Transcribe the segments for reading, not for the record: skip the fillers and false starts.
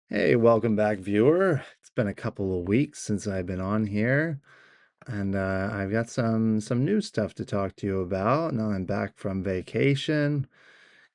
Hey, welcome back, viewer. It's been a couple of weeks since I've been on here, and I've got some new stuff to talk to you about. Now I'm back from vacation,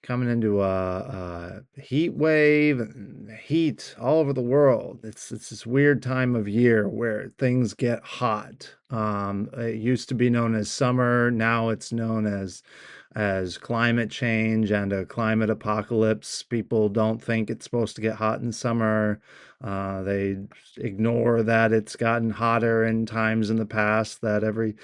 coming into a heat wave and heat all over the world. It's this weird time of year where things get hot. It used to be known as summer. Now it's known as climate change and a climate apocalypse. People don't think it's supposed to get hot in summer. They ignore that it's gotten hotter in times in the past, that every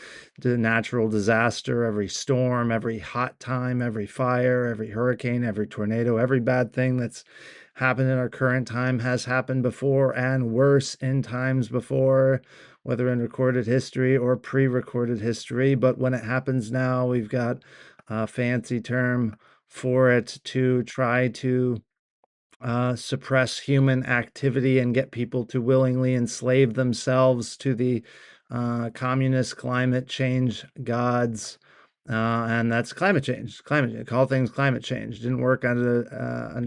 natural disaster, every storm, every hot time, every fire, every hurricane, every tornado, every bad thing that's happened in our current time has happened before and worse in times before, whether in recorded history or pre-recorded history. But when it happens now, we've got a fancy term for it to try to suppress human activity and get people to willingly enslave themselves to the communist climate change gods. And that's climate change. Climate change. Call things climate change. Didn't work under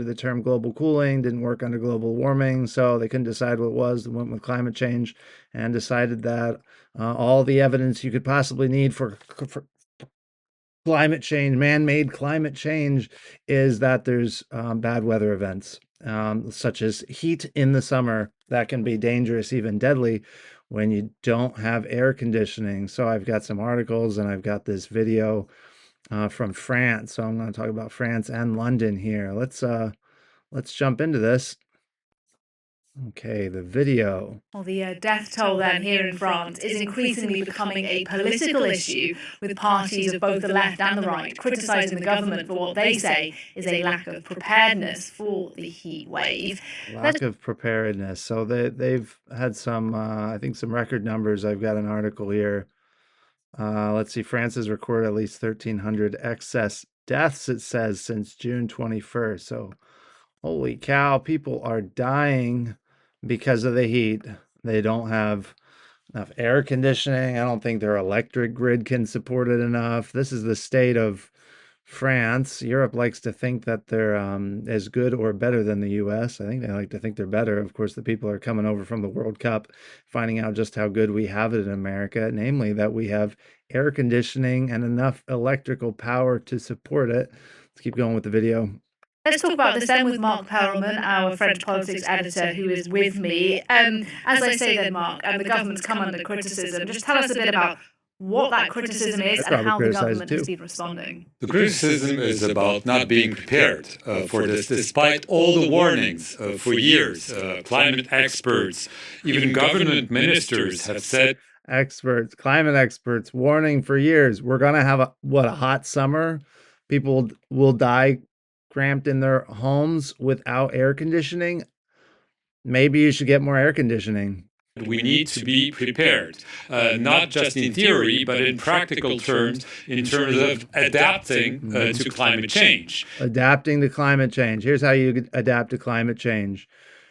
the term global cooling. Didn't work under global warming. So they couldn't decide what it was. They went with climate change and decided that all the evidence you could possibly need for climate change, man-made climate change, is that there's bad weather events, such as heat in the summer that can be dangerous, even deadly, when you don't have air conditioning. So I've got some articles and I've got this video from France. So I'm going to talk about France and London here. Let's jump into this. Okay, the video. Well, the death toll then here in France is increasingly becoming a political issue, with parties of both the left and the right criticising the government for what they say is a lack of preparedness for the heat wave. Lack of preparedness. So they've had some, I think, some record numbers. I've got an article here. Let's see, France has recorded at least 1,300 excess deaths, it says, since June 21st. So, holy cow, people are dying because of the heat. They don't have enough air conditioning. I don't think their electric grid can support it enough. This is the state of France. Europe likes to think that they're as good or better than the US. I think they like to think they're better. Of course, the people are coming over from the World Cup, finding out just how good we have it in America, namely that we have air conditioning and enough electrical power to support it. Let's keep going with the video. Let's talk about this then with Mark Perelman, our French politics editor, who is with me. As I say then, Mark, the government's come under criticism. Just tell us a bit about what that criticism is and how the government has been responding. The criticism is about not being prepared for this, despite all the warnings for years. Climate experts, even government ministers have said. Climate experts warning for years, we're going to have a hot summer. People will die cramped in their homes without air conditioning. Maybe you should get more air conditioning. We need to be prepared, not just in theory, but in practical terms, in terms of adapting to climate change. Adapting to climate change. Here's how you adapt to climate change.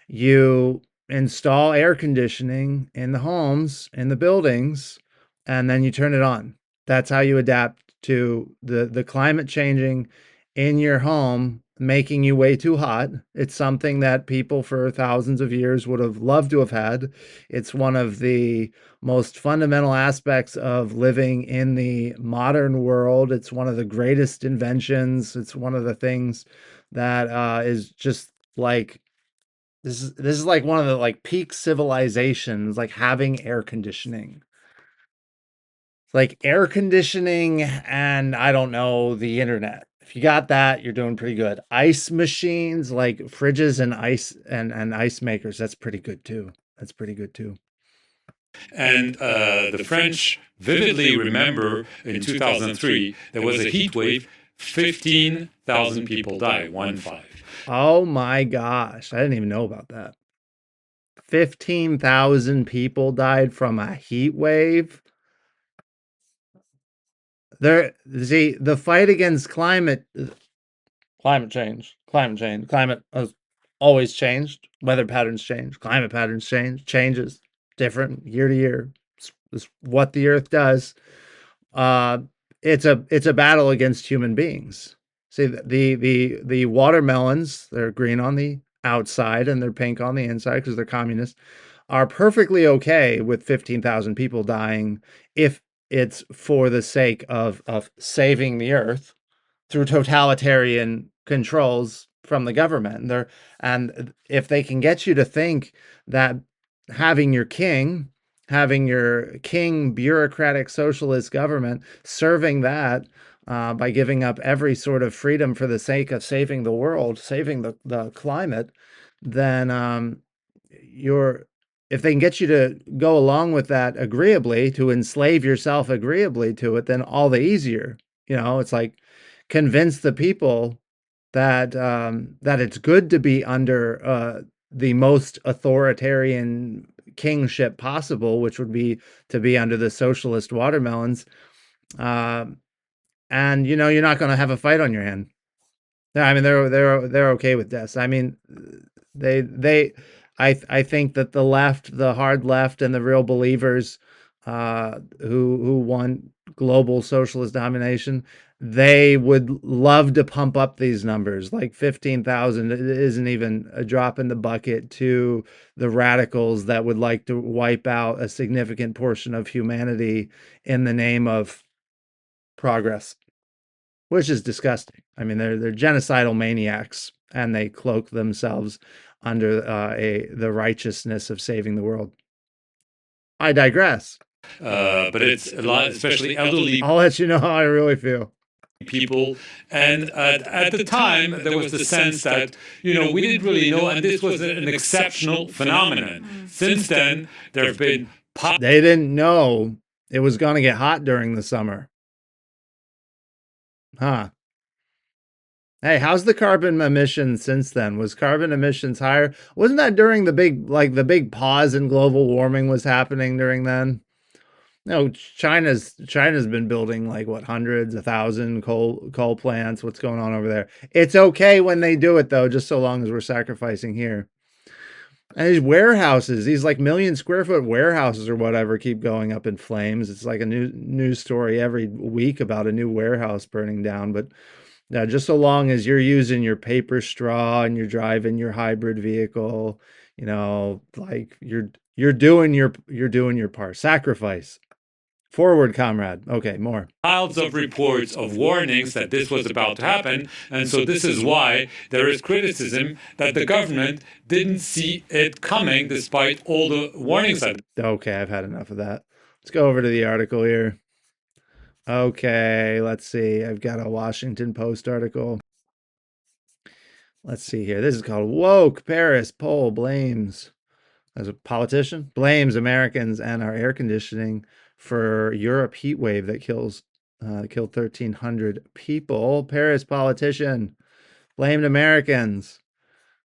You install air conditioning in the homes, in the buildings, and then you turn it on. That's how you adapt to the climate changing in your home, making you way too hot. It's something that people for thousands of years would have loved to have had. It's one of the most fundamental aspects of living in the modern world. It's one of the greatest inventions. It's one of the things that is just like this is like one of the like peak civilizations, like having air conditioning. Like air conditioning and I don't know, the internet. If you got that, you're doing pretty good. Ice machines, like fridges and ice makers, that's pretty good too. That's pretty good too. And the French vividly remember in 2003 there was a heat wave, 15,000 people died, 1-5. Oh my gosh, I didn't even know about that. 15,000 people died from a heat wave. See, the fight against climate change, climate has always changed. Weather patterns change, climate patterns changes different year to year. It's what the earth does. It's a battle against human beings. See, the watermelons, they're green on the outside and they're pink on the inside because they're communists, are perfectly okay with 15,000 people dying if it's for the sake of saving the earth through totalitarian controls from the government. And if they can get you to think that having your king, having your king bureaucratic socialist government serving that by giving up every sort of freedom for the sake of saving the world, saving the climate, then you're if they can get you to go along with that agreeably, to enslave yourself agreeably to it, then all the easier. It's like convince the people that it's good to be under the most authoritarian kingship possible, which would be to be under the socialist watermelons. Uh, and you're not going to have a fight on your hand. Yeah, I mean they're okay with this. I mean, they I think that the left, the hard left, and the real believers who want global socialist domination, they would love to pump up these numbers. Like 15,000 isn't even a drop in the bucket to the radicals that would like to wipe out a significant portion of humanity in the name of progress, which is disgusting. I mean, they're genocidal maniacs, and they cloak themselves under the righteousness of saving the world. I digress. But it's a lot, especially elderly I'll let you know how I really feel. people. And at the time, there was the sense that, we didn't really know, and this was an exceptional phenomenon. Since then, there have been. They didn't know it was going to get hot during the summer. Huh. Hey, how's the carbon emissions since then? Was carbon emissions higher? Wasn't that during the big pause in global warming was happening during then? No, China's been building like what, hundreds, 1,000 coal plants. What's going on over there? It's okay when they do it though, just so long as we're sacrificing here. And these warehouses, these like million square foot warehouses or whatever, keep going up in flames. It's like a new news story every week about a new warehouse burning down. But yeah, just so long as you're using your paper straw and you're driving your hybrid vehicle, like you're doing your part. Sacrifice. Forward, comrade. Okay, more. Piles of reports of warnings that this was about to happen. And so this is why there is criticism that the government didn't see it coming despite all the warnings that. Okay, I've had enough of that. Let's go over to the article here. Okay, let's see. I've got a Washington Post article. Let's see here. This is called Woke Paris Poll Blames, as a politician, blames Americans and our air conditioning for Europe heat wave that killed 1,300 people. Paris politician blamed Americans.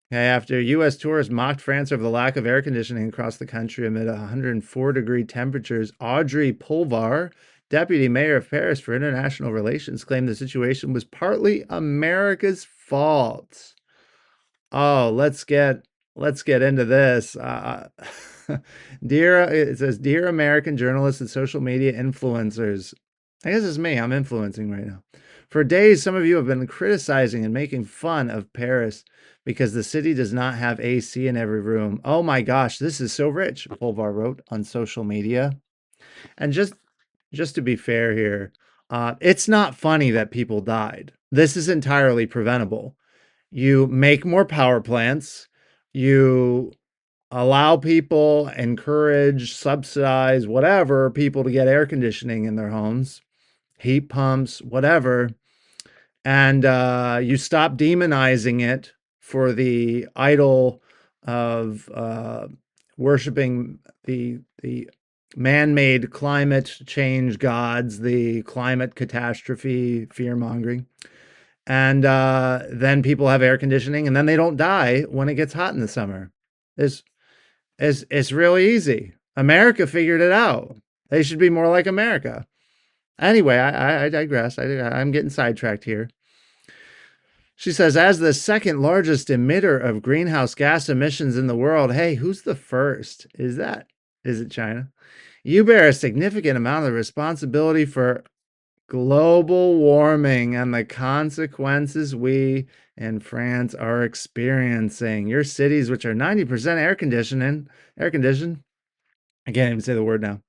Okay, after U.S. tourists mocked France over the lack of air conditioning across the country amid 104-degree temperatures, Audrey Pulvar, deputy mayor of Paris for international relations, claimed the situation was partly America's fault. Oh, let's get into this. It says, Dear American journalists and social media influencers. I guess it's me. I'm influencing right now. For days, some of you have been criticizing and making fun of Paris because the city does not have AC in every room. Oh my gosh, this is so rich, Polvar wrote on social media. And just to be fair here, it's not funny that people died. This is entirely preventable. You make more power plants. You allow people, encourage, subsidize, whatever, people to get air conditioning in their homes, heat pumps, whatever. And you stop demonizing it for the idol of worshiping the man-made climate change gods, the climate catastrophe fear-mongering. And then people have air conditioning, and then they don't die when it gets hot in the summer. It's really easy. America figured it out. They should be more like America. Anyway, I digress. I'm getting sidetracked here. She says, as the second largest emitter of greenhouse gas emissions in the world, hey, who's the first? Is it China? You bear a significant amount of responsibility for global warming and the consequences we in France are experiencing. Your cities, which are 90% air conditioned. I can't even say the word now.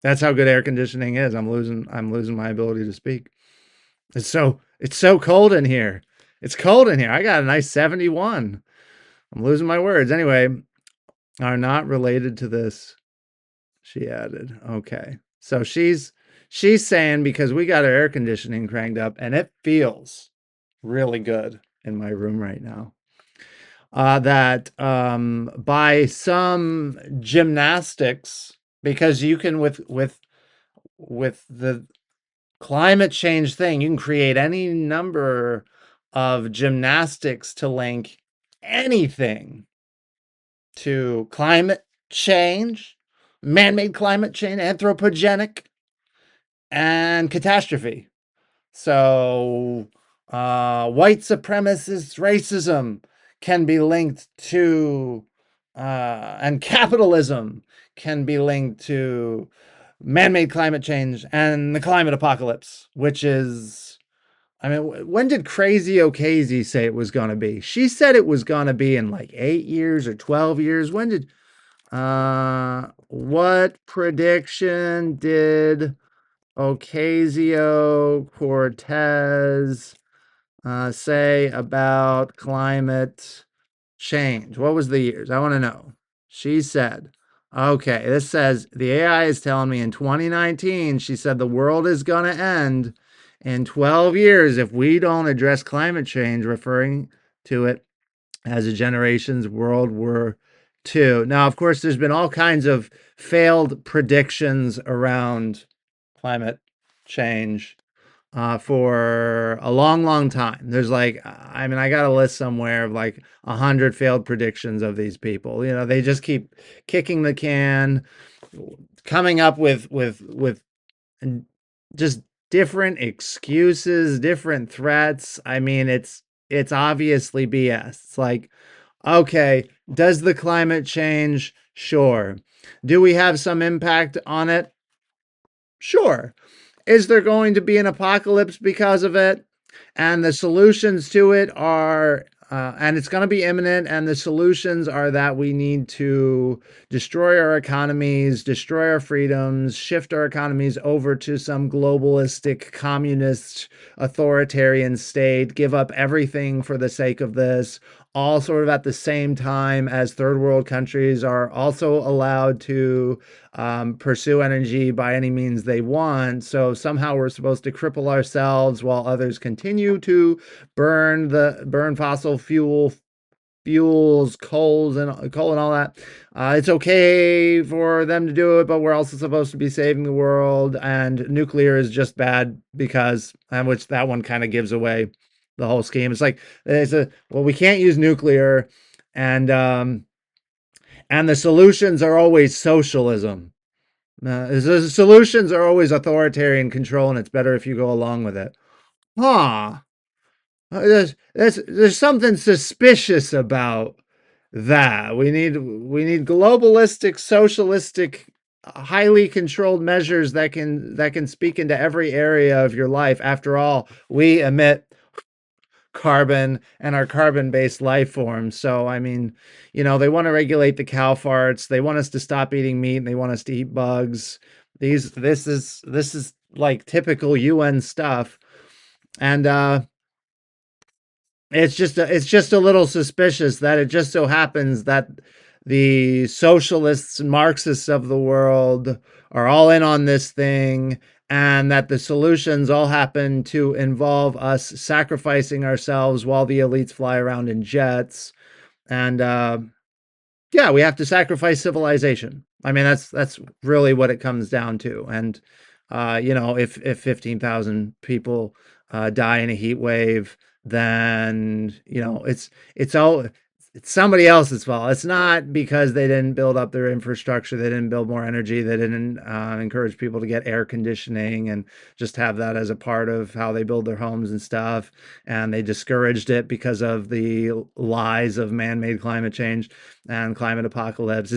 That's how good air conditioning is. I'm losing my ability to speak. It's so cold in here. It's cold in here. I got a nice 71. I'm losing my words. Anyway, are not related to this, she added. Okay. So she's saying because we got our air conditioning cranked up and it feels really good in my room right now. That by some gymnastics, because you can with the climate change thing, you can create any number of gymnastics to link anything to climate change, man-made climate change, anthropogenic, and catastrophe. So, white supremacist racism can be linked to, and capitalism can be linked to man-made climate change and the climate apocalypse, which is, I mean, when did Crazy O'Casey say it was going to be? She said it was going to be in like 8 years or 12 years. When did, what prediction did Ocasio-Cortez say about climate change? What was the years? I want to know. She said, okay, this says the AI is telling me in 2019, she said the world is going to end in 12 years if we don't address climate change, referring to it as a generation's World War II. Now, of course, there's been all kinds of failed predictions around climate change for a long, long time. There's like, I mean, I got a list somewhere of like 100 failed predictions of these people. You know, they just keep kicking the can, coming up with just different excuses, different threats. I mean, it's obviously BS. It's like, okay, does the climate change? Sure. Do we have some impact on it? Sure. Is there going to be an apocalypse because of it? And the solutions to it are, and it's going to be imminent. And the solutions are that we need to destroy our economies, destroy our freedoms, shift our economies over to some globalistic, communist, authoritarian state, give up everything for the sake of this, all sort of at the same time as third world countries are also allowed to pursue energy by any means they want. So somehow we're supposed to cripple ourselves while others continue to burn fossil fuels, coal and all that. It's okay for them to do it, but we're also supposed to be saving the world. And nuclear is just bad because, which that one kind of gives away the whole scheme. It's like we can't use nuclear, and the solutions are always socialism. The solutions are always authoritarian control, and it's better if you go along with it. Huh. There's something suspicious about that. We need globalistic, socialistic, highly controlled measures that can speak into every area of your life. After all, we emit carbon and our carbon-based life forms. So, I mean, they want to regulate the cow farts. They want us to stop eating meat and they want us to eat bugs. This is like typical UN stuff. And it's just a little suspicious that it just so happens that the socialists and Marxists of the world are all in on this thing, and that the solutions all happen to involve us sacrificing ourselves while the elites fly around in jets. And yeah, we have to sacrifice civilization. I mean, that's really what it comes down to. And if 15,000 people die in a heat wave, then it's somebody else's fault. It's not because they didn't build up their infrastructure, they didn't build more energy, they didn't encourage people to get air conditioning and just have that as a part of how they build their homes and stuff. And they discouraged it because of the lies of man-made climate change and climate apocalypse.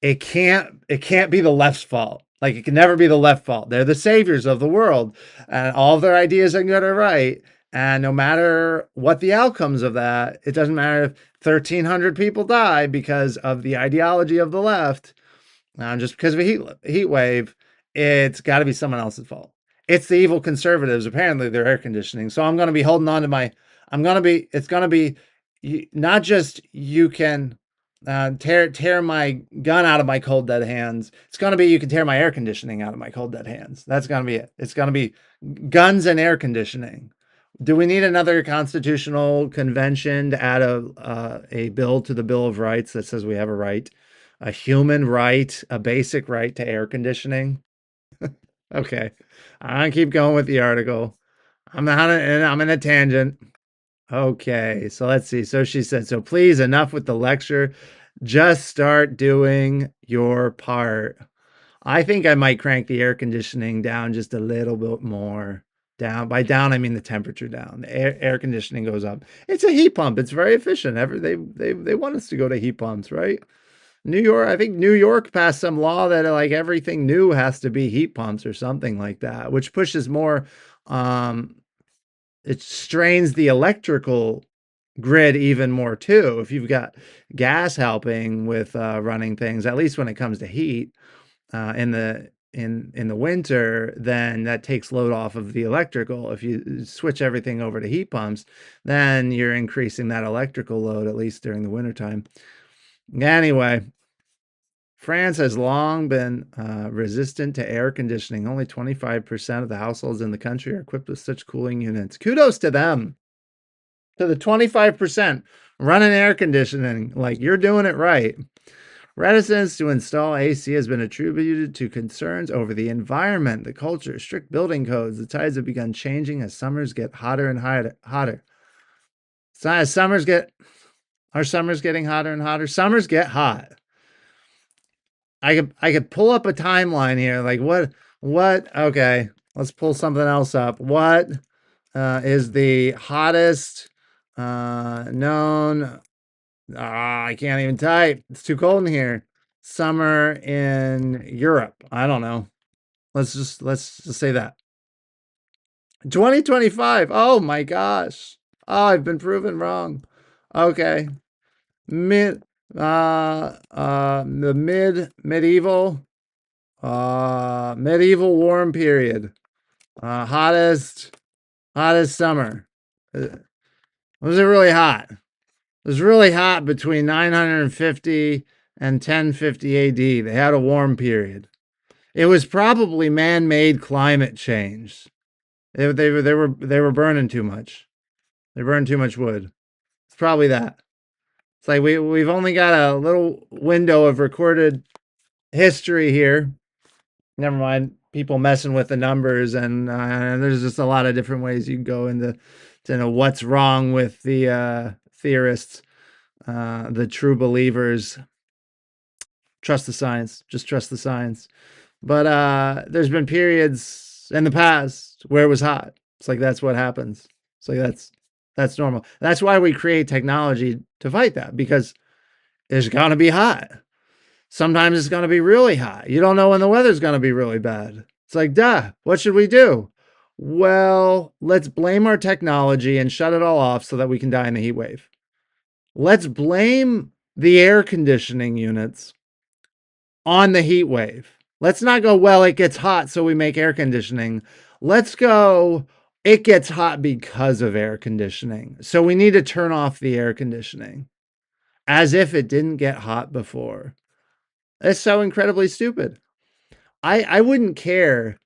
It can't be the left's fault. Like, it can never be the left fault. They're the saviors of the world, and all of their ideas are good or right. And no matter what the outcomes of that, it doesn't matter if 1,300 people die because of the ideology of the left, just because of a heat wave, it's got to be someone else's fault. It's the evil conservatives. Apparently, they're air conditioning. So I'm going to be holding on to my. It's going to be not just you can tear my gun out of my cold dead hands. It's going to be you can tear my air conditioning out of my cold dead hands. That's going to be it. It's going to be guns and air conditioning. Do we need another constitutional convention to add a bill to the Bill of Rights that says we have a human right, a basic right to air conditioning? Okay, I'm gonna keep going with the article. I'm in a tangent. Okay, so let's see. So she said, so please, enough with the lecture. Just start doing your part. I think I might crank the air conditioning down just a little bit more. Down. By down, I mean the temperature down. The air conditioning goes up. It's a heat pump. It's very efficient. They want us to go to heat pumps, right? New York, I think New York passed some law that like everything new has to be heat pumps or something like that, which pushes more. It strains the electrical grid even more too. If you've got gas helping with running things, at least when it comes to heat in the winter, then that takes load off of the electrical. If you switch everything over to heat pumps, then you're increasing that electrical load, at least during the wintertime. Anyway, France has long been resistant to air conditioning. Only 25% of the households in the country are equipped with such cooling units. Kudos to them. To the 25% running air conditioning, like you're doing it right. Reticence to install AC has been attributed to concerns over the environment, the culture, strict building codes. The tides have begun changing as summers get hotter and hotter. So as our summers getting hotter and hotter. Summers get hot. I could pull up a timeline here. Like what? Okay, let's pull something else up. What is the hottest known? I can't even type. It's too cold in here. Summer in Europe. I don't know. Let's just say that. 2025. Oh my gosh. Oh, I've been proven wrong. Okay. Mid the medieval warm period. Hottest summer. Was it really hot? It was really hot between 950 and 1050 AD. They had a warm period. It was probably man-made climate change. They were burning too much. They burned too much wood. It's probably that. It's like we've only got a little window of recorded history here. Never mind people messing with the numbers, and there's just a lot of different ways you can go into to know what's wrong with the theorists, the true believers. Trust the science. Just trust the science. But there's been periods in the past where it was hot. It's like that's what happens. It's like that's normal. That's why we create technology to fight that, because it's gonna be hot. Sometimes it's gonna be really hot. You don't know when the weather's gonna be really bad. It's like, duh, what should we do? Well, let's blame our technology and shut it all off so that we can die in the heat wave. Let's blame the air conditioning units on the heat wave. Let's not go, well, it gets hot, so we make air conditioning. Let's go, it gets hot because of air conditioning. So we need to turn off the air conditioning as if it didn't get hot before. It's so incredibly stupid. I wouldn't care.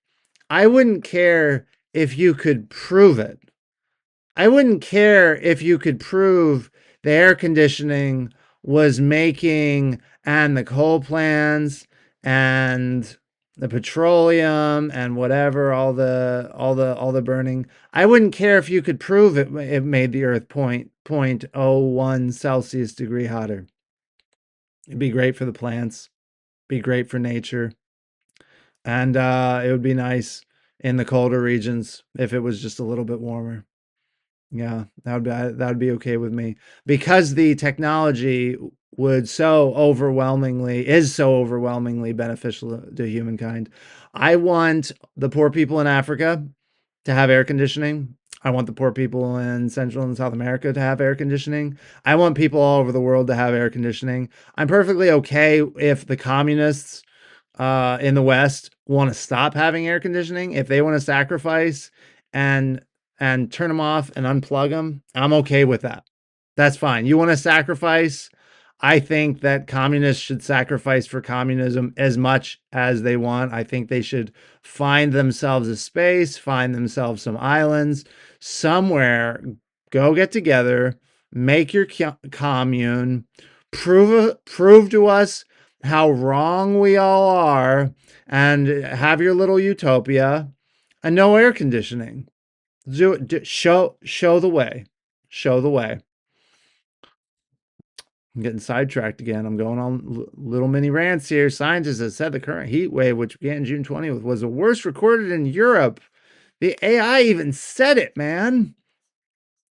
I wouldn't care if you could prove it. I wouldn't care if you could prove the air conditioning was making, and the coal plants and the petroleum and whatever, all the burning. I wouldn't care if you could prove it made the earth 0.01 Celsius degree hotter. It'd be great for the plants, be great for nature. And it would be nice in the colder regions if it was just a little bit warmer. Yeah, that would be okay with me, because the technology is so overwhelmingly beneficial to humankind. I want the poor people in Africa to have air conditioning. I want the poor people in Central and South America to have air conditioning. I want people all over the world to have air conditioning. I'm perfectly okay if the communists in the West want to stop having air conditioning. If they want to sacrifice and and turn them off and unplug them, I'm okay with that. That's fine. You want to sacrifice? I think that communists should sacrifice for communism as much as they want. I think they should find themselves a space, find themselves some islands somewhere, go get together, make your commune, prove to us how wrong we all are, and have your little utopia, and no air conditioning. Show the way. Show the way. I'm getting sidetracked again. I'm going on little mini rants here. Scientists have said the current heat wave, which began June 20th, was the worst recorded in Europe. The AI even said it, man.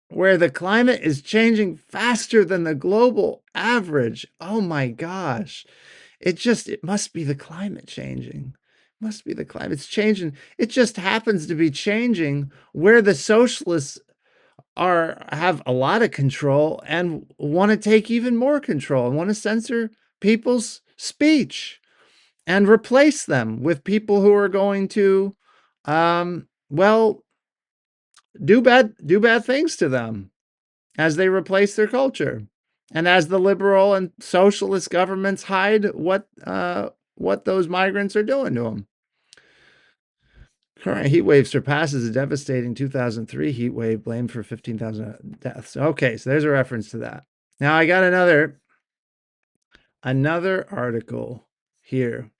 Where the climate is changing faster than the global average. Oh my gosh. It must be the climate changing. It must be the climate. It's changing. It just happens to be changing where the socialists have a lot of control and want to take even more control and want to censor people's speech and replace them with people who are going to well do bad things to them as they replace their culture and as the liberal and socialist governments hide what those migrants are doing to them. Current heat wave surpasses a devastating 2003 heat wave blamed for 15,000 deaths. Okay, so there's a reference to that. Now I got another article here.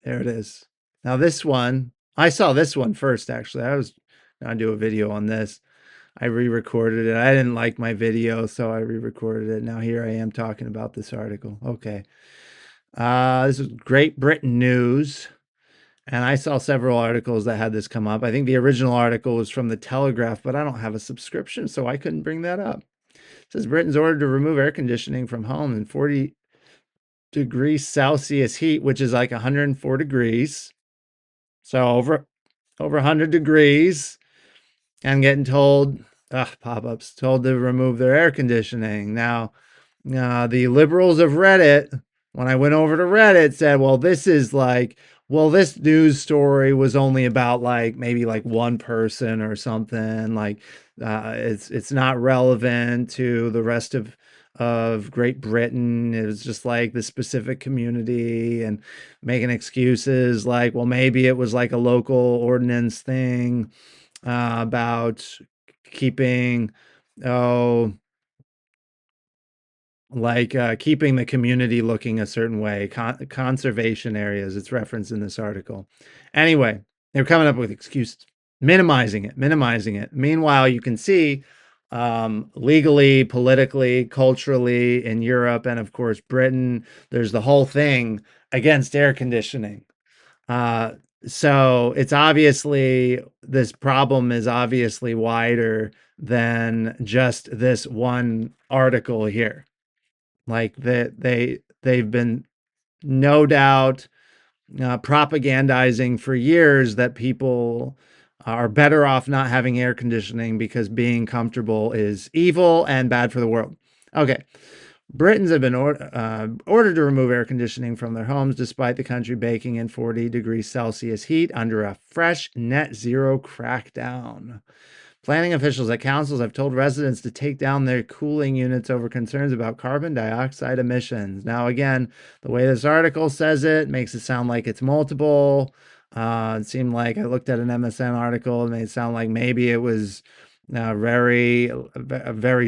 There it is. Now this one, I saw this one first actually. I was going to do a video on this. I re-recorded it. I didn't like my video, so I re-recorded it. Now here I am talking about this article. Okay. This is Great Britain News. And I saw several articles that had this come up. I think the original article was from the Telegraph, but I don't have a subscription, so I couldn't bring that up. It says Britain's ordered to remove air conditioning from home in 40 degrees Celsius heat, which is like 104 degrees. So over 100 degrees, and getting told, pop-ups, told to remove their air conditioning. Now, the liberals of Reddit, when I went over to Reddit, said, well, this news story was only about like maybe like one person or something. Like it's not relevant to the rest of Great Britain. It was just like the specific community, and making excuses like, well, maybe it was like a local ordinance thing about keeping keeping the community looking a certain way, conservation areas. It's referenced in this article. Anyway, they're coming up with excuses, minimizing it. Meanwhile, you can see legally, politically, culturally in Europe and of course Britain, there's the whole thing against air conditioning. So it's obviously, this problem is obviously wider than just this one article here. Like they've been no doubt propagandizing for years that people are better off not having air conditioning because being comfortable is evil and bad for the world. Okay. Britons have been ordered to remove air conditioning from their homes despite the country baking in 40 degrees Celsius heat under a fresh net zero crackdown. Planning officials at councils have told residents to take down their cooling units over concerns about carbon dioxide emissions. Now, again, the way this article says it makes it sound like it's multiple. It seemed like I looked at an MSN article and made it sound like maybe it was very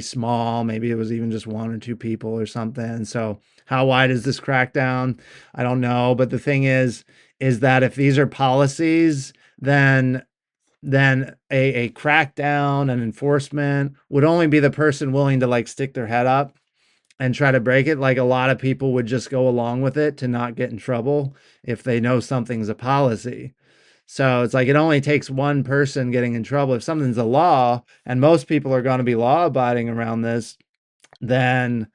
small. Maybe it was even just one or two people or something. So how wide is this crackdown? I don't know. But the thing is that if these are policies, then a crackdown and enforcement would only be the person willing to like stick their head up and try to break it. Like a lot of people would just go along with it to not get in trouble if they know something's a policy. So it's like it only takes one person getting in trouble. If something's a law and most people are going to be law abiding around this, then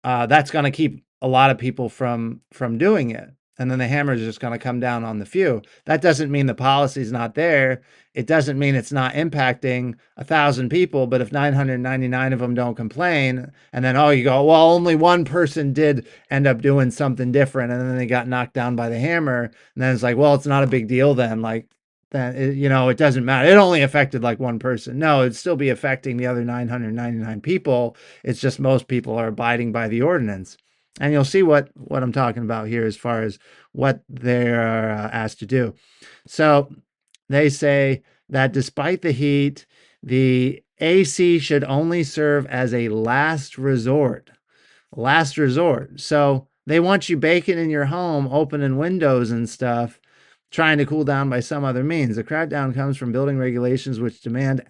that's going to keep a lot of people from doing it. and then the hammer is just going to come down on the few. That doesn't mean the policy is not there. It doesn't mean it's not impacting 1,000 people, but if 999 of them don't complain, and then, oh, you go, well, only one person did end up doing something different, and then they got knocked down by the hammer, and then it's like, well, it's not a big deal then. Like, then, it doesn't matter. It only affected like one person. No, it'd still be affecting the other 999 people. It's just most people are abiding by the ordinance. And you'll see what I'm talking about here as far as what they're asked to do. So they say that despite the heat, the AC should only serve as a last resort. Last resort. So they want you baking in your home, opening windows and stuff, trying to cool down by some other means. The crackdown comes from building regulations which demand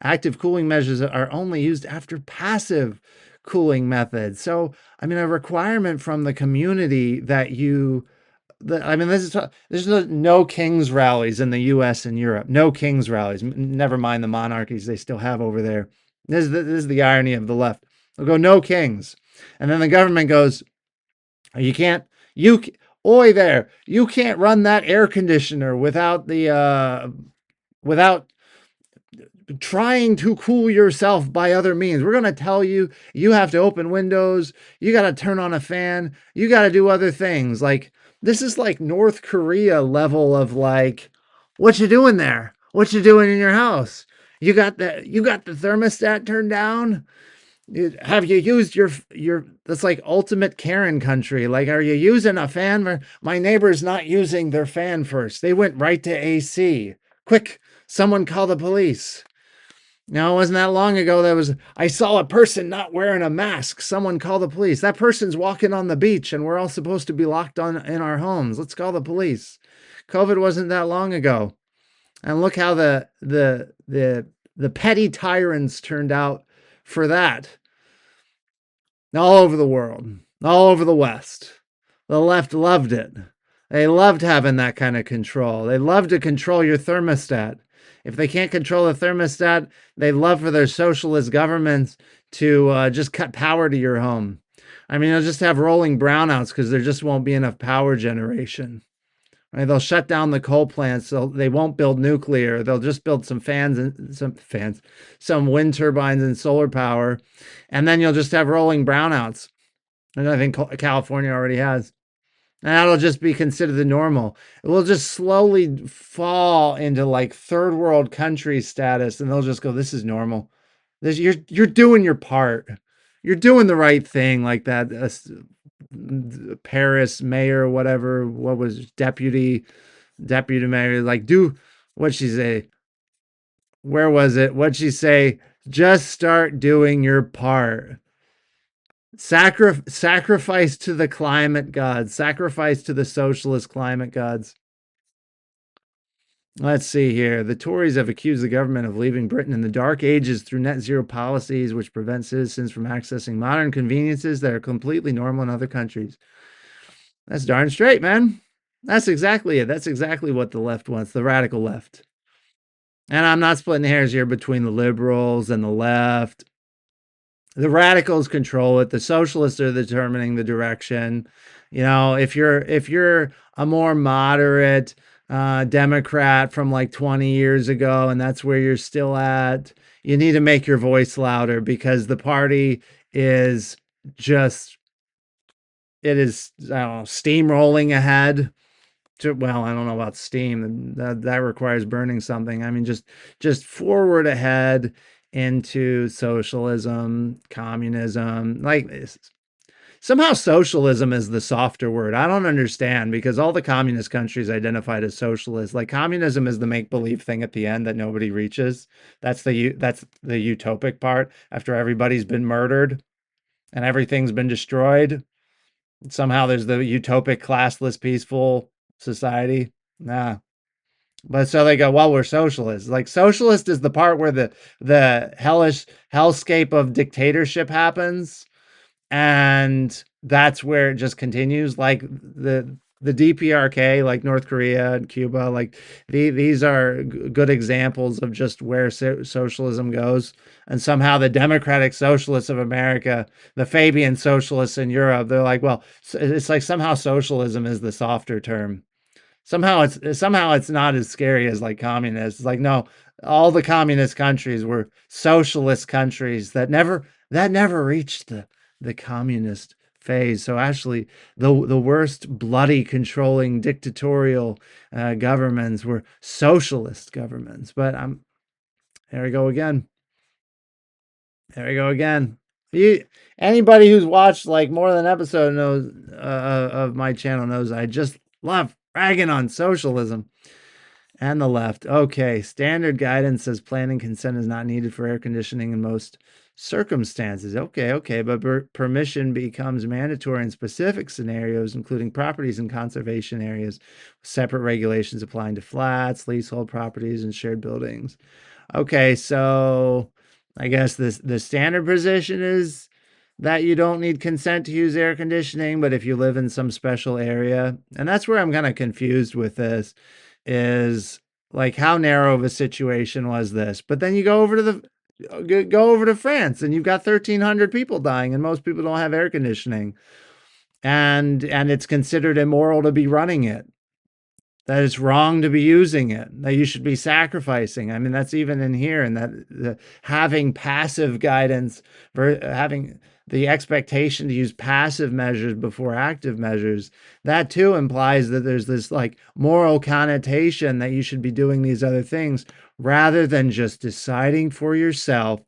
active cooling measures are only used after passive cooling methods. So, I mean, a requirement from the community that there's no king's rallies in the U.S. and Europe. No king's rallies. Never mind the monarchies they still have over there. This is the irony of the left. They'll go, no kings. And then the government goes, you can't, oi there, you can't run that air conditioner without without trying to cool yourself by other means. We're going to tell you, you have to open windows, you got to turn on a fan, you got to do other things. Like, this is like North Korea level of like, what you doing there? What you doing in your house? You got the thermostat turned down? Have you used your that's like ultimate Karen country. Like, are you using a fan? My neighbor's not using their fan first. They went right to AC. Quick, someone call the police. No, it wasn't that long ago. I saw a person not wearing a mask. Someone call the police. That person's walking on the beach and we're all supposed to be locked in our homes. Let's call the police. COVID wasn't that long ago. And look how the petty tyrants turned out for that. All over the world, all over the West. The left loved it. They loved having that kind of control. They love to control your thermostat. If they can't control the thermostat, they love for their socialist governments to just cut power to your home. I mean, they'll just have rolling brownouts because there just won't be enough power generation. Right? They'll shut down the coal plants. So they won't build nuclear. They'll just build some wind turbines and solar power. And then you'll just have rolling brownouts. And I think California already has. And that'll just be considered the normal. It will just slowly fall into like third world country status. And they'll just go, this is normal. You're doing your part. You're doing the right thing, like that Paris mayor, whatever, what was deputy mayor, like, do what'd she say? Where was it? What'd she say? Just start doing your part. Sacrifice to the climate gods, sacrifice to the socialist climate gods. Let's see here. The Tories have accused the government of leaving Britain in the dark ages through net zero policies, which prevent citizens from accessing modern conveniences that are completely normal in other countries. That's darn straight, man. That's exactly it. That's exactly what the left wants, the radical left. And I'm not splitting hairs here between the liberals and the left. The radicals control it. The socialists are determining the direction. If you're a more moderate Democrat from like 20 years ago, and that's where you're still at, you need to make your voice louder because the party is just, it is, I don't know, steamrolling ahead. Well, I don't know about steam. That requires burning something. I mean, just forward ahead into socialism, communism. Like, somehow socialism is the softer word. I don't understand, because all the communist countries identified as socialist. Like, communism is the make-believe thing at the end that nobody reaches. That's the utopic part after everybody's been murdered and everything's been destroyed. Somehow there's the utopic, classless, peaceful society. Nah. But so they go, well, we're socialists. Like, socialist is the part where the hellish hellscape of dictatorship happens. And that's where it just continues. Like, the the DPRK, like North Korea and Cuba, like these are good examples of just where socialism goes. And somehow the democratic socialists of America, the Fabian socialists in Europe, they're like, well, it's like somehow socialism is the softer term. Somehow it's not as scary as like communists. It's like, no, all the communist countries were socialist countries that never reached the communist phase. So actually, the worst bloody, controlling, dictatorial governments were socialist governments. But there we go again. There we go again. Anybody who's watched like more than an episode knows of my channel knows I just love ragging on socialism and the left. Okay, standard guidance says planning consent is not needed for air conditioning in most circumstances. Okay, but permission becomes mandatory in specific scenarios, including properties in conservation areas, separate regulations applying to flats, leasehold properties, and shared buildings. Okay, so I guess the standard position is that you don't need consent to use air conditioning, but if you live in some special area, and that's where I'm kind of confused with this, is like how narrow of a situation was this? But then you go over to France and you've got 1,300 people dying, and most people don't have air conditioning, and it's considered immoral to be running it, that it's wrong to be using it, that you should be sacrificing. I mean, that's even in here, and that having passive guidance, having the expectation to use passive measures before active measures, that too implies that there's this like moral connotation that you should be doing these other things rather than just deciding for yourself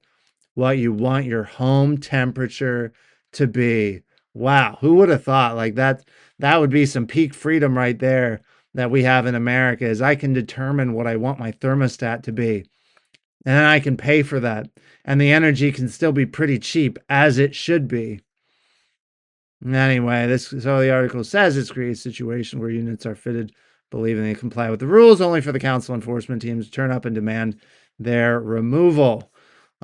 what you want your home temperature to be. Wow, who would have thought like that would be some peak freedom right there that we have in America, is I can determine what I want my thermostat to be. And then I can pay for that. And the energy can still be pretty cheap, as it should be. Anyway, so the article says it's creates a situation where units are fitted, believing they comply with the rules, only for the council enforcement teams to turn up and demand their removal.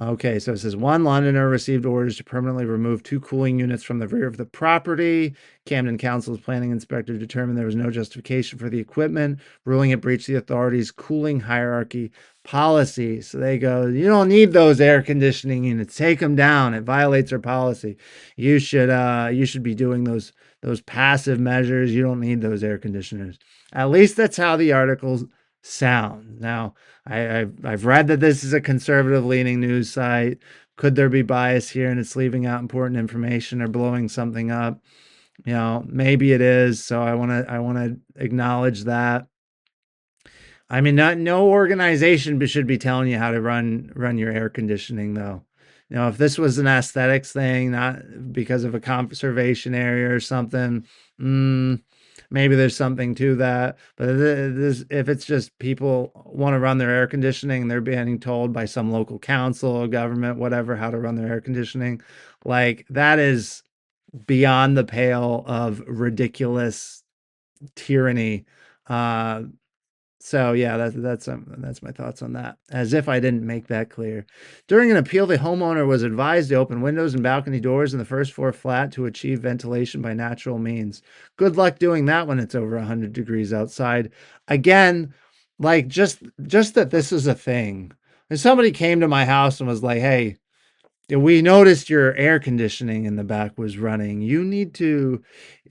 Okay, so it says one Londoner received orders to permanently remove 2 cooling units from the rear of the property. Camden Council's planning inspector determined there was no justification for the equipment, ruling it breached the authority's cooling hierarchy policy. So they go, you don't need those air conditioning units. Take them down. It violates our policy. You should be doing those passive measures. You don't need those air conditioners. At least that's how the articles sound. Now, I've read that this is a conservative leaning news site. Could there be bias here and it's leaving out important information or blowing something up? You know, maybe it is. So I want to acknowledge that. I mean, no organization should be telling you how to run your air conditioning, though. You know, if this was an aesthetics thing, not because of a conservation area or something, maybe there's something to that. But if it's just people want to run their air conditioning and they're being told by some local council or government, whatever, how to run their air conditioning, like that is beyond the pale of ridiculous tyranny. So yeah, that's my thoughts on that. As if I didn't make that clear. During an appeal, the homeowner was advised to open windows and balcony doors in the first floor flat to achieve ventilation by natural means. Good luck doing that when it's over 100 degrees outside. Again, like just that this is a thing. If somebody came to my house and was like, "Hey, we noticed your air conditioning in the back was running. You need to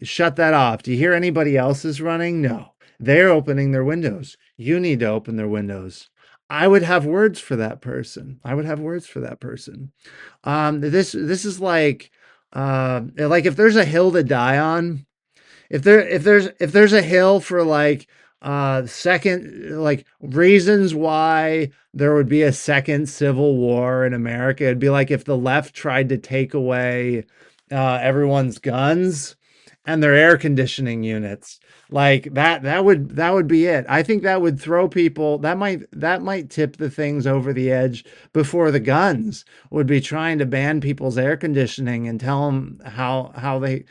shut that off. Do you hear anybody else's running?" No. They're opening their windows. You need to open their windows. I would have words for that person. This is like if there's a hill to die on, if there's a hill for like second, like reasons why there would be a second civil war in America, it'd be like if the left tried to take away everyone's guns and their air conditioning units. Like that would be it. I think that would throw people, that might tip the things over the edge before the guns would be trying to ban people's air conditioning and tell them how they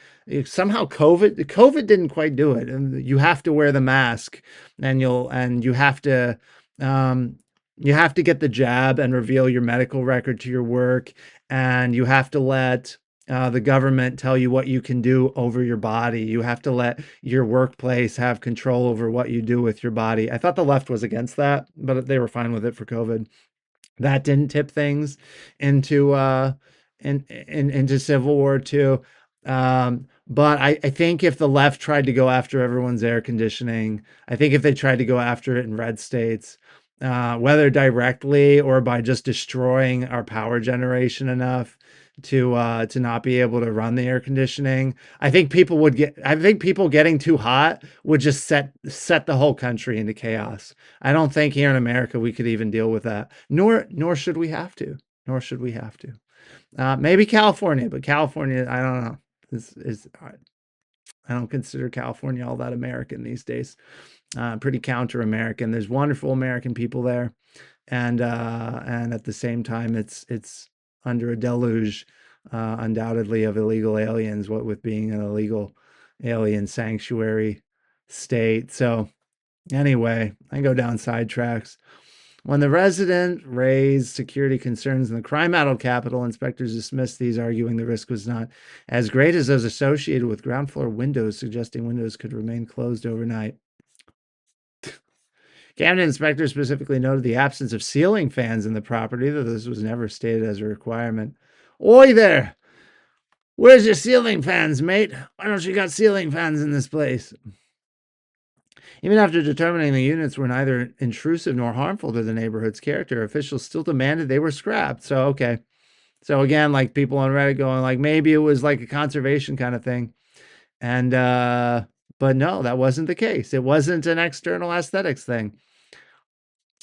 somehow COVID didn't quite do it. And you have to wear the mask, and you have to get the jab and reveal your medical record to your work, and you have to let the government tell you what you can do over your body. You have to let your workplace have control over what you do with your body. I thought the left was against that, but they were fine with it for COVID. That didn't tip things into into Civil War too. But I think if the left tried to go after everyone's air conditioning, I think if they tried to go after it in red states, whether directly or by just destroying our power generation enough to not be able to run the air conditioning, I think people getting too hot would just set the whole country into chaos. I don't think here in America we could even deal with that. Nor should we have to. Nor should we have to. Maybe California, but California, I don't know. I don't consider California all that American these days. Pretty counter-American. There's wonderful American people there, and at the same time, it's under a deluge, undoubtedly, of illegal aliens. What with being an illegal alien sanctuary state. So anyway, I go down sidetracks. When the resident raised security concerns in the crime-addled capital, inspectors dismissed these, arguing the risk was not as great as those associated with ground floor windows, suggesting windows could remain closed overnight. Cabinet inspectors specifically noted the absence of ceiling fans in the property, though this was never stated as a requirement. Oi there! Where's your ceiling fans, mate? Why don't you got ceiling fans in this place? Even after determining the units were neither intrusive nor harmful to the neighborhood's character, officials still demanded they were scrapped. So, okay. So again, like people on Reddit going like, maybe it was like a conservation kind of thing. And, but no, that wasn't the case. It wasn't an external aesthetics thing.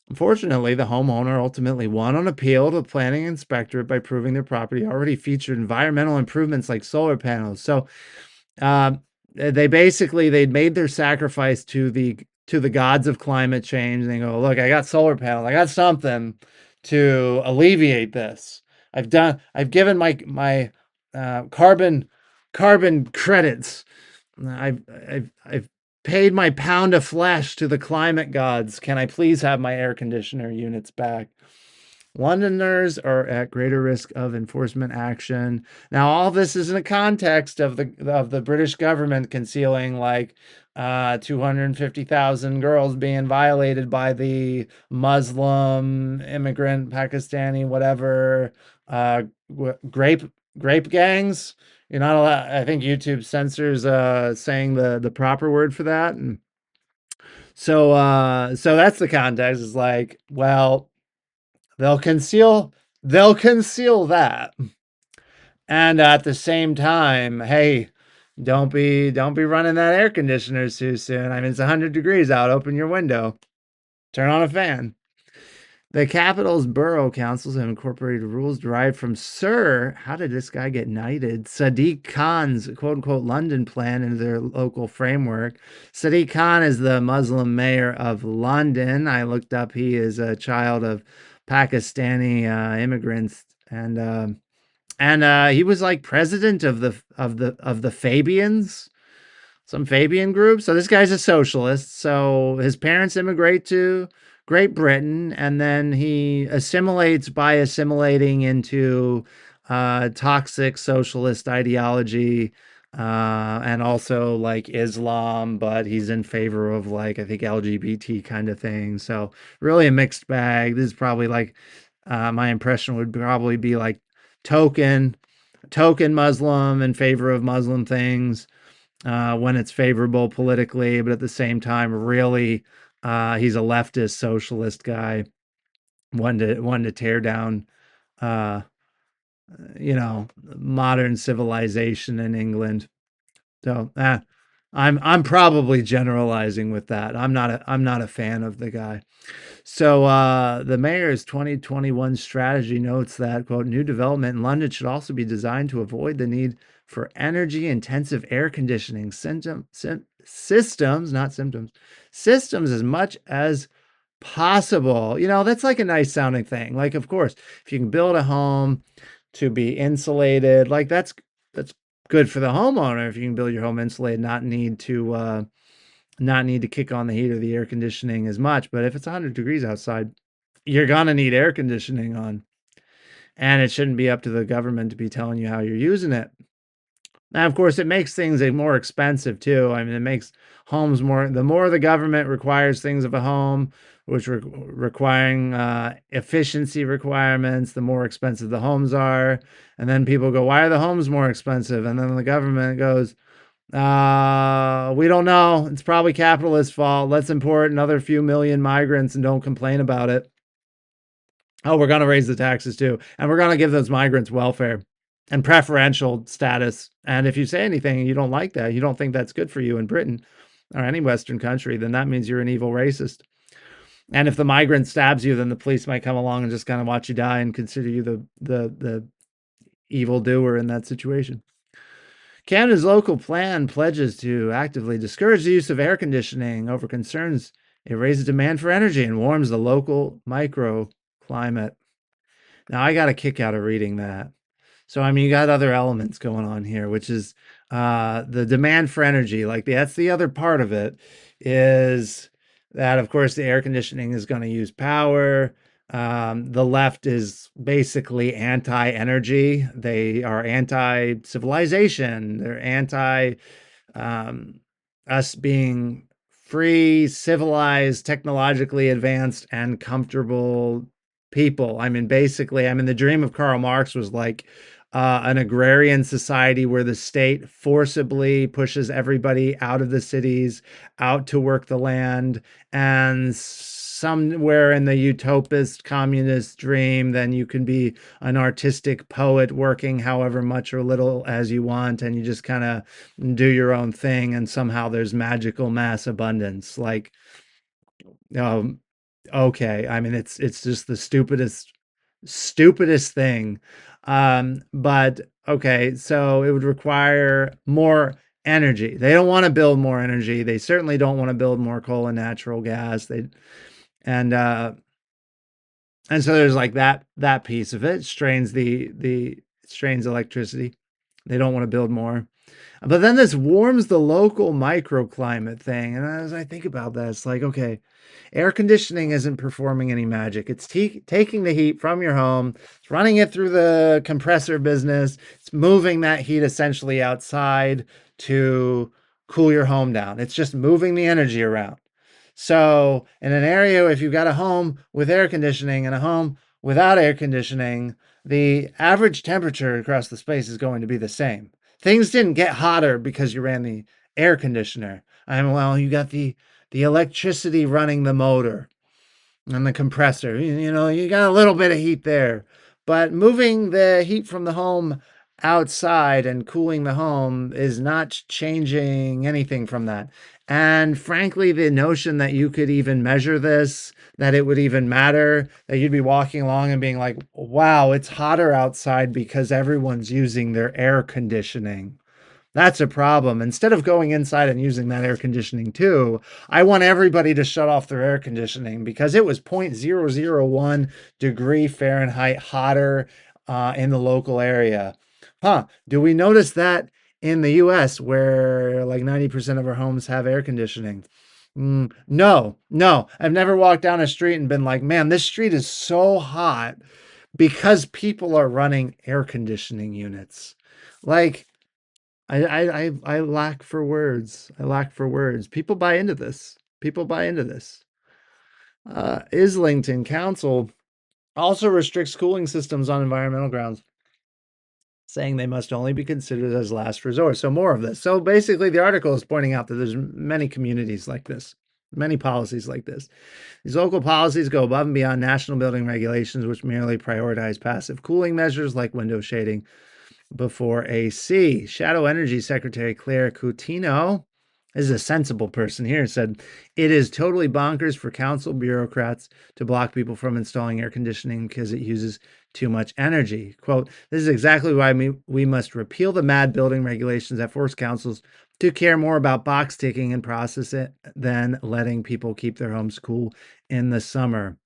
Unfortunately, the homeowner ultimately won on appeal to the planning inspectorate by proving their property already featured environmental improvements like solar panels. So, they'd made their sacrifice to the gods of climate change. And they go, look, I got solar panels. I got something to alleviate this. I've given my carbon credits. I've paid my pound of flesh to the climate gods. Can I please have my air conditioner units back? Londoners are at greater risk of enforcement action. Now, all this is in the context of the British government concealing like 250,000 girls being violated by the Muslim immigrant Pakistani whatever grape gangs. You're not allowed. I think YouTube censors saying the proper word for that, and so that's the context. Is like, well, they'll conceal that, and at the same time, hey, don't be running that air conditioner too soon. I mean, it's 100 degrees out. Open your window, turn on a fan. The capital's borough councils have incorporated rules derived from Sir, how did this guy get knighted? Sadiq Khan's quote-unquote London plan into their local framework. Sadiq Khan is the Muslim mayor of London. I looked up, he is a child of Pakistani immigrants, and he was like president of the Fabians, some Fabian group. So this guy's a socialist. So his parents immigrate to Great Britain, and then he assimilates by assimilating into toxic socialist ideology, and also like Islam, but he's in favor of like, I think, LGBT kind of thing. So really a mixed bag. This is probably like, my impression would probably be like token Muslim in favor of Muslim things, when it's favorable politically, but at the same time, really, he's a leftist socialist guy, one to tear down, uh, modern civilization in England. So, I'm probably generalizing with that. I'm not a fan of the guy. So the mayor's 2021 strategy notes that, quote, new development in London should also be designed to avoid the need for energy-intensive air conditioning systems, not symptoms, systems as much as possible. That's like a nice sounding thing. Like, of course, if you can build a home to be insulated, like that's good for the homeowner. If you can build your home insulated, not need to kick on the heat or the air conditioning as much. But if it's 100 degrees outside, you're gonna need air conditioning on. and it shouldn't be up to the government to be telling you how you're using it. Now, of course, it makes things more expensive too. I mean, it makes homes more, the more the government requires things of a home, which requiring efficiency requirements, the more expensive the homes are. And then people go, why are the homes more expensive? And then the government goes, we don't know. It's probably capitalist fault. Let's import another few million migrants and don't complain about it. Oh, we're going to raise the taxes too. And we're going to give those migrants welfare and preferential status. And if you say anything and you don't like that, you don't think that's good for you in Britain or any Western country, then that means you're an evil racist. And if the migrant stabs you, then the police might come along and just kind of watch you die and consider you the evil doer in that situation. Canada's local plan pledges to actively discourage the use of air conditioning over concerns it raises demand for energy and warms the local microclimate. Now, I got a kick out of reading that. So, I mean, you got other elements going on here, which is the demand for energy. Like, that's the other part of it, is that, of course, the air conditioning is going to use power. The left is basically anti-energy. They are anti-civilization. They're anti us being free, civilized, technologically advanced, and comfortable people. I mean, basically, I mean, the dream of Karl Marx was like an agrarian society where the state forcibly pushes everybody out of the cities, out to work the land, and somewhere in the utopist communist dream, then you can be an artistic poet working however much or little as you want, and you just kind of do your own thing, and somehow there's magical mass abundance. Like, um, okay, I mean, it's just the stupidest thing. But okay, so it would require more energy. They don't want to build more energy. They certainly don't want to build more coal and natural gas. And uh and so there's like that piece of it. Strains electricity. They don't want to build more. But then this warms the local microclimate thing. And as I think about that, it's like, okay, air conditioning isn't performing any magic. It's taking the heat from your home, it's running it through the compressor business, it's moving that heat essentially outside to cool your home down. It's just moving the energy around. So, in an area, if you've got a home with air conditioning and a home without air conditioning, the average temperature across the space is going to be the same. Things didn't get hotter because you ran the air conditioner. Well, you got the electricity running the motor and the compressor. You know, you got a little bit of heat there. But moving the heat from the home outside and cooling the home is not changing anything from that. And frankly, the notion that you could even measure this, that it would even matter, that you'd be walking along and being like, wow, it's hotter outside because everyone's using their air conditioning. That's a problem. Instead of going inside and using that air conditioning too, I want everybody to shut off their air conditioning because it was 0.001 degree Fahrenheit hotter in the local area. Do we notice that in the US where like 90% of our homes have air conditioning? No, no. I've never walked down a street and been like, man, this street is so hot because people are running air conditioning units. Like, I lack for words. I lack for words. People buy into this. People buy into this. Islington Council also restricts cooling systems on environmental grounds, saying they must only be considered as last resort. So more of this. So basically, the article is pointing out that there's many communities like this, many policies like this. These local policies go above and beyond national building regulations, which merely prioritize passive cooling measures like window shading before AC. Shadow Energy Secretary Claire Coutinho is a sensible person here, said it is totally bonkers for council bureaucrats to block people from installing air conditioning because it uses too much energy. Quote, this is exactly why we must repeal the mad building regulations that force councils to care more about box ticking and process it than letting people keep their homes cool in the summer.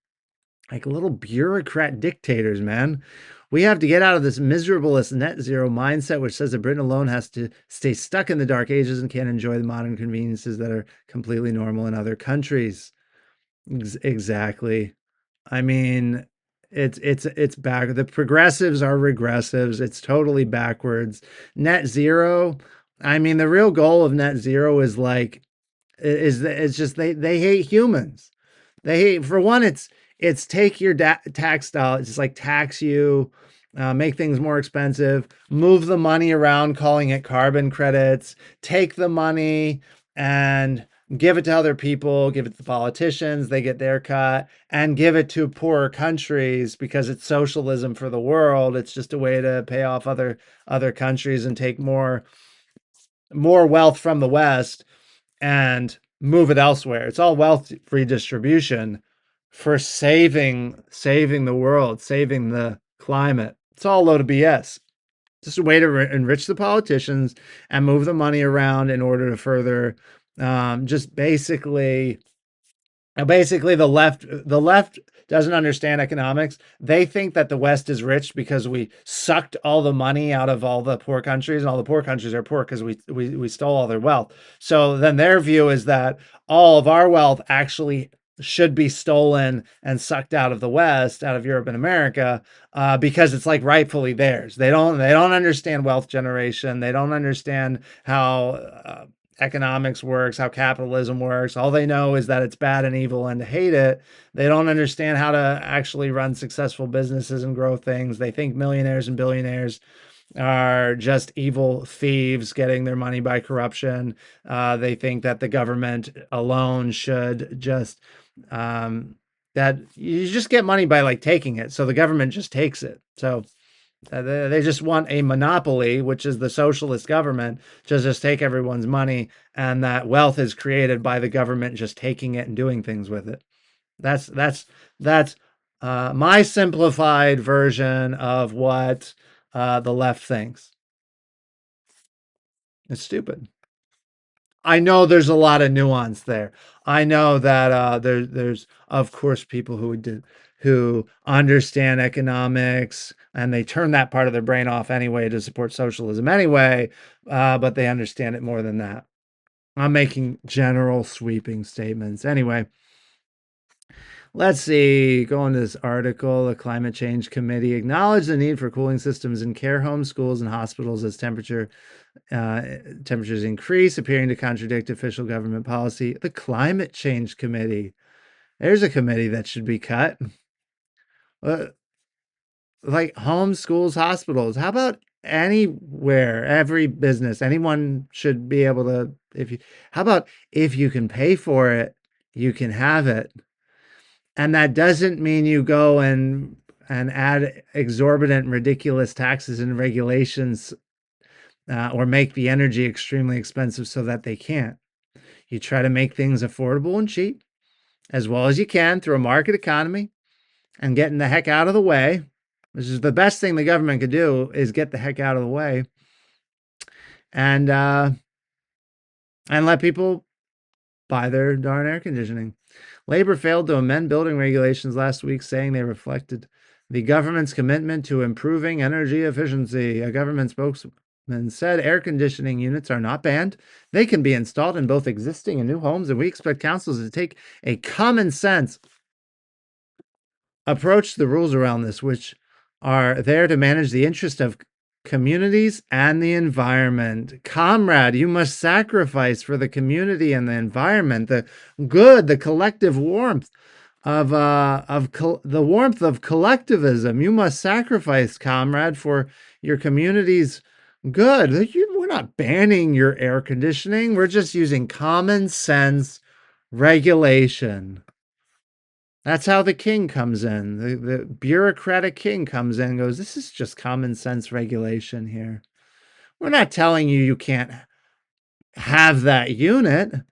Like little bureaucrat dictators, man. We have to get out of this miserableist net zero mindset, which says that Britain alone has to stay stuck in the dark ages and can't enjoy the modern conveniences that are completely normal in other countries. Exactly. I mean, It's back. The progressives are regressives. It's totally backwards. Net zero. I mean, the real goal of net zero is like it's just they hate humans. They hate, for one, it's take your tax dollars. It's like tax you, make things more expensive, move the money around, calling it carbon credits, take the money and give it to other people, give it to politicians, they get their cut, and give it to poorer countries because it's socialism for the world. It's just a way to pay off other countries and take more wealth from the West and move it elsewhere. It's all wealth redistribution for saving the world, saving the climate. It's all a load of BS. Just a way to enrich the politicians and move the money around in order to further, just basically the left doesn't understand economics. They think that the West is rich because we sucked all the money out of all the poor countries, and all the poor countries are poor because we stole all their wealth. So then their view is that all of our wealth actually should be stolen and sucked out of the West, out of Europe and America, because it's like rightfully theirs. They don't understand wealth generation. They don't understand how economics works, how capitalism works. All they know is that it's bad and evil and to hate it. They don't understand how to actually run successful businesses and grow things. They think millionaires and billionaires are just evil thieves getting their money by corruption. They think that the government alone should just, that you just get money by like taking it. So the government just takes it. So they just want a monopoly, which is the socialist government, to just take everyone's money, and that wealth is created by the government just taking it and doing things with it. That's my simplified version of what the left thinks. It's stupid. I know there's a lot of nuance there. I know that there's of course people who understand economics and they turn that part of their brain off anyway to support socialism anyway, but they understand it more than that. I'm making general sweeping statements. Anyway, let's see. Go into this article. The Climate Change Committee acknowledged the need for cooling systems in care homes, schools, and hospitals as temperatures increase, appearing to contradict official government policy. The Climate Change Committee. There's a committee that should be cut. Like homes, schools, hospitals. How about anywhere, every business? Anyone should be able to, how about if you can pay for it, you can have it. And that doesn't mean you go and add exorbitant, ridiculous taxes and regulations, or make the energy extremely expensive so that they can't. You try to make things affordable and cheap as well as you can through a market economy and getting the heck out of the way. This is the best thing the government could do, is get the heck out of the way and let people buy their darn air conditioning. Labor failed to amend building regulations last week, saying they reflected the government's commitment to improving energy efficiency. A government spokesman said air conditioning units are not banned. They can be installed in both existing and new homes, and we expect councils to take a common sense approach to the rules around this, which are there to manage the interest of communities and the environment. Comrade, you must sacrifice for the community and the environment, the good, the collective warmth of the warmth of collectivism. You must sacrifice, comrade, for your community's good. We're not banning your air conditioning. We're just using common sense regulation. That's how the king comes in. The bureaucratic king comes in and goes, this is just common sense regulation here. We're not telling you can't have that unit.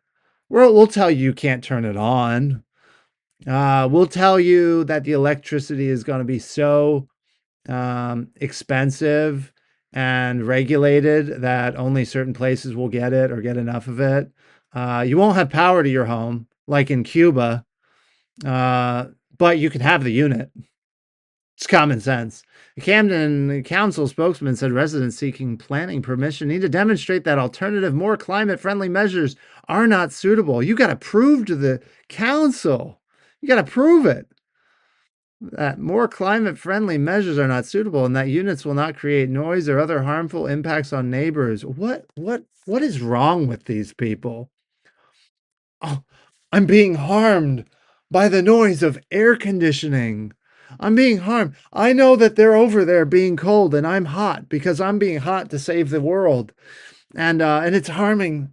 We'll tell you can't turn it on. We'll tell you that the electricity is going to be so expensive and regulated that only certain places will get it or get enough of it. You won't have power to your home like in Cuba. But you can have the unit. It's common sense. The Camden Council spokesman said residents seeking planning permission need to demonstrate that alternative, more climate-friendly measures are not suitable. You got to prove to the council. You got to prove it. that more climate-friendly measures are not suitable and that units will not create noise or other harmful impacts on neighbors. What is wrong with these people? Oh, I'm being harmed by the noise of air conditioning. I'm being harmed. I know that they're over there being cold and I'm hot because I'm being hot to save the world. And it's harming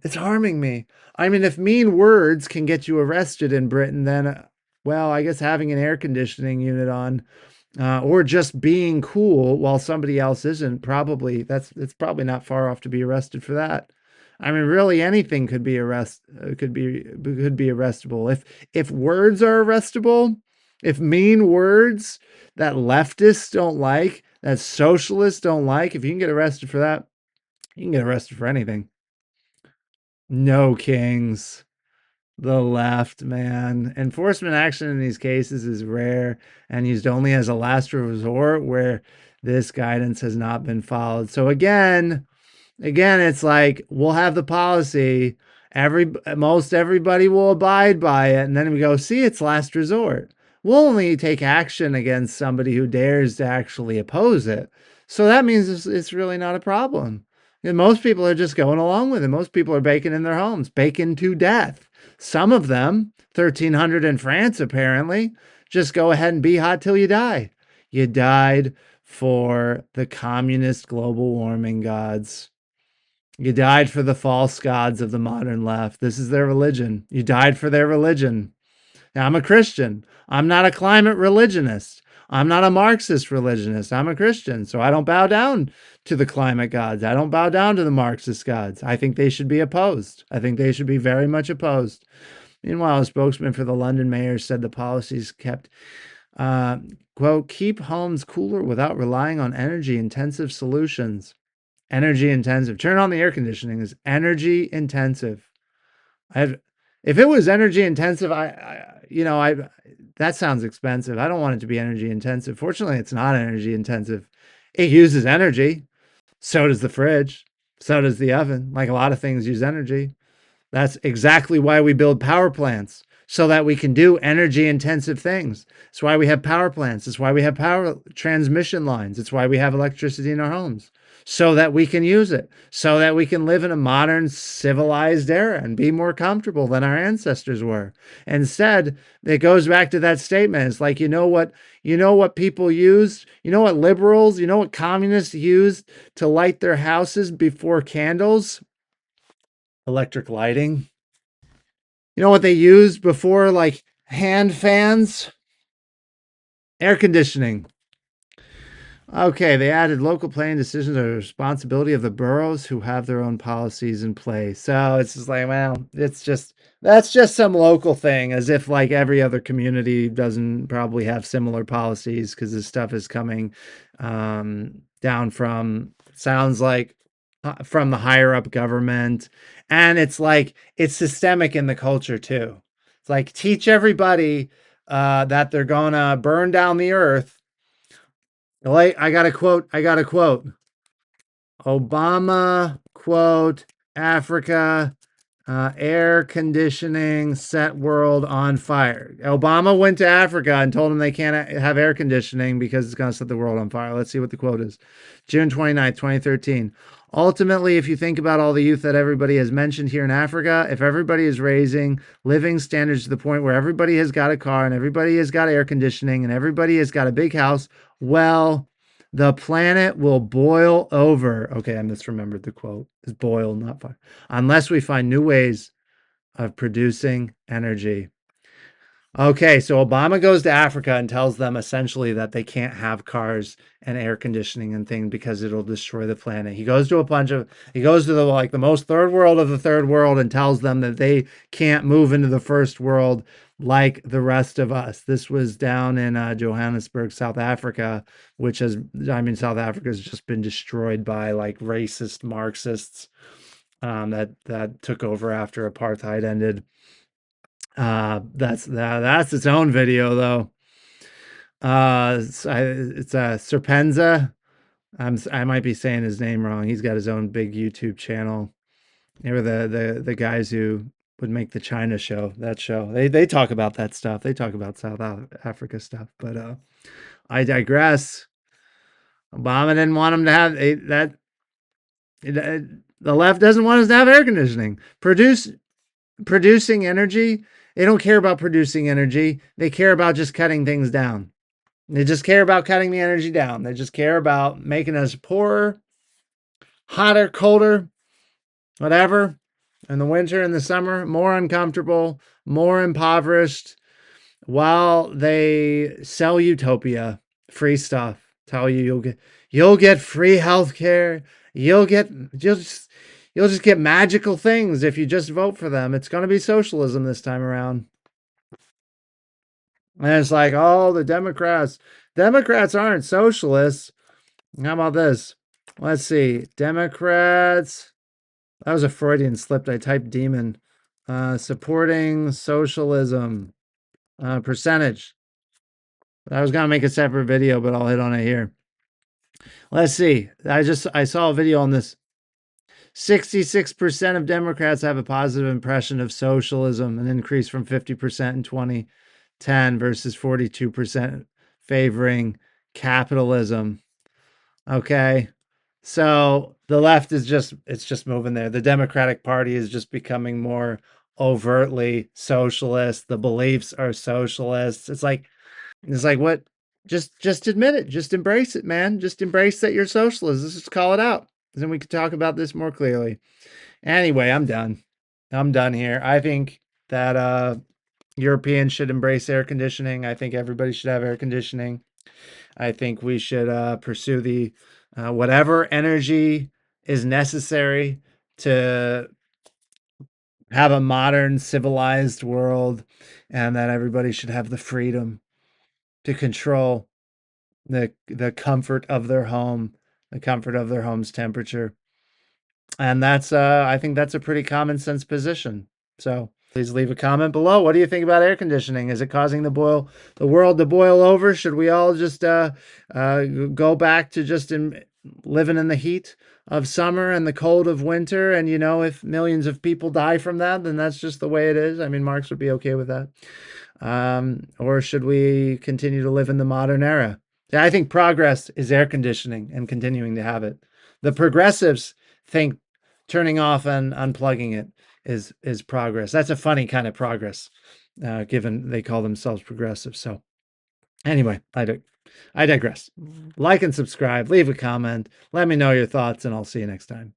me. I mean, if mean words can get you arrested in Britain, then well, I guess having an air conditioning unit on or just being cool while somebody else isn't, probably it's probably not far off to be arrested for that. I mean, really anything could be arrestable. If words are arrestable, if mean words that leftists don't like, that socialists don't like, if you can get arrested for that, you can get arrested for anything. No kings. The left, man. Enforcement action in these cases is rare and used only as a last resort where this guidance has not been followed. So again, it's like we'll have the policy, most everybody will abide by it, and then we go, see, it's last resort. We'll only take action against somebody who dares to actually oppose it. So that means it's really not a problem. And most people are just going along with it. Most people are baking in their homes, baking to death. Some of them, 1,300 in France apparently, just go ahead and be hot till you die. You died for the communist global warming gods. You died for the false gods of the modern left. This is their religion. You died for their religion. Now, I'm a Christian. I'm not a climate religionist. I'm not a Marxist religionist. I'm a Christian. So I don't bow down to the climate gods. I don't bow down to the Marxist gods. I think they should be opposed. I think they should be very much opposed. Meanwhile, a spokesman for the London mayor said the policies kept, quote, keep homes cooler without relying on energy intensive solutions. Energy intensive. Turn on the air conditioning is energy intensive. If it was energy intensive, that sounds expensive. I don't want it to be energy intensive. Fortunately, it's not energy intensive. It uses energy. So does the fridge. So does the oven. Like a lot of things use energy. That's exactly why we build power plants, so that we can do energy intensive things. That's why we have power plants. It's why we have power transmission lines. It's why we have electricity in our homes, so that we can use it, so that we can live in a modern civilized era and be more comfortable than our ancestors were. Instead, it goes back to that statement. It's like, you know what people used? You know what liberals, you know what communists used to light their houses before candles? Electric lighting. You know what they used before, like hand fans? Air conditioning. Okay, they added local planning decisions are the responsibility of the boroughs who have their own policies in place. So it's just like, well, that's just some local thing, as if like every other community doesn't probably have similar policies because this stuff is coming down from, sounds like, from the higher up government. And it's like, it's systemic in the culture too. It's like, teach everybody that they're gonna burn down the earth. Like, I got a quote. Obama, quote, Africa, air conditioning set world on fire. Obama went to Africa and told them they can't have air conditioning because it's going to set the world on fire. Let's see what the quote is. June 29th, 2013. Ultimately, if you think about all the youth that everybody has mentioned here in Africa, if everybody is raising living standards to the point where everybody has got a car and everybody has got air conditioning and everybody has got a big house, well, the planet will boil over. Okay, I misremembered the quote. It's boil, not fire. Unless we find new ways of producing energy. Okay, so Obama goes to Africa and tells them essentially that they can't have cars and air conditioning and things because it'll destroy the planet. He goes to the most third world of the third world and tells them that they can't move into the first world like the rest of us. This was down in Johannesburg, South Africa, South Africa has just been destroyed by like racist Marxists that took over after apartheid ended. That's its own video though. It's Serpenza. I might be saying his name wrong. He's got his own big YouTube channel. They were the guys who would make the China show, that show. They talk about that stuff. They talk about South Africa stuff. But I digress. Obama didn't want them to have that. The left doesn't want us to have air conditioning. Producing energy. They don't care about producing energy. They care about just cutting things down. They just care about cutting the energy down. They just care about making us poorer, hotter, colder, whatever. In the winter and the summer, more uncomfortable, more impoverished, while they sell utopia, free stuff. Tell you you'll get free healthcare. You'll just get magical things if you just vote for them. It's going to be socialism this time around. And it's like, oh, the Democrats aren't socialists. How about this? Let's see. Democrats. That was a Freudian slip. I typed demon. Supporting socialism. Percentage. I was gonna make a separate video, but I'll hit on it here. Let's see. I saw a video on this. 66% of Democrats have a positive impression of socialism, an increase from 50% in 2010 versus 42% favoring capitalism. Okay. So the left is just moving there. The Democratic Party is just becoming more overtly socialist. The beliefs are socialist. It's like what? Just admit it. Just embrace it, man. Just embrace that you're socialist. Let's just call it out. Then we can talk about this more clearly. Anyway, I'm done. I'm done here. I think that Europeans should embrace air conditioning. I think everybody should have air conditioning. I think we should pursue the whatever energy is necessary to have a modern, civilized world, and that everybody should have the freedom to control the comfort of their home, the comfort of their home's temperature. And that's I think that's a pretty common sense position. So please leave a comment below. What do you think about air conditioning? Is it causing the world to boil over? Should we all just go back to just living in the heat of summer and the cold of winter? And if millions of people die from that, then that's just the way it is. I mean, Marx would be okay with that. Or should we continue to live in the modern era? I think progress is air conditioning and continuing to have it. The progressives think turning off and unplugging it is progress. That's a funny kind of progress, given they call themselves progressive. So anyway, I digress. Like and subscribe, leave a comment, let me know your thoughts, and I'll see you next time.